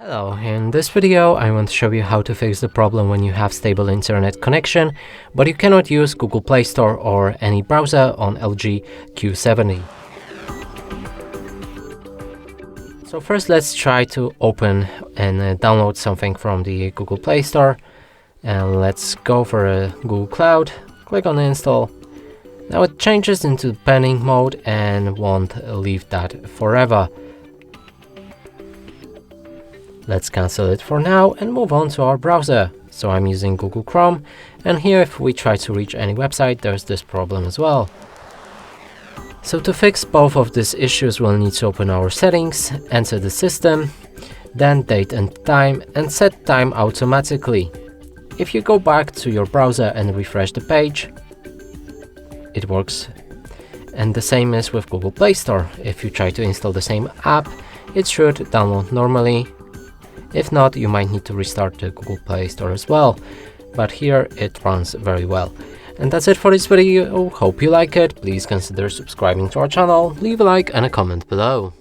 Hello, in this video I want to show you how to fix the problem when you have stable internet connection, but you cannot use Google Play Store or any browser on LG Q70. So first let's try to open and download something from the Google Play Store, and let's go for a Google Cloud, click on install. Now it changes into pending mode and won't leave that forever. Let's cancel it for now and move on to our browser. So I'm using Google Chrome, and here if we try to reach any website, there's this problem as well. So to fix both of these issues, we'll need to open our settings, enter the system, then date and time, and set time automatically. If you go back to your browser and refresh the page, it works. And the same is with Google Play Store. If you try to install the same app, it should download normally. If not, you might need to restart the Google Play Store as well, but here it runs very well. And that's it for this video. Hope you like it. Please consider subscribing to our channel, leave a like and a comment below.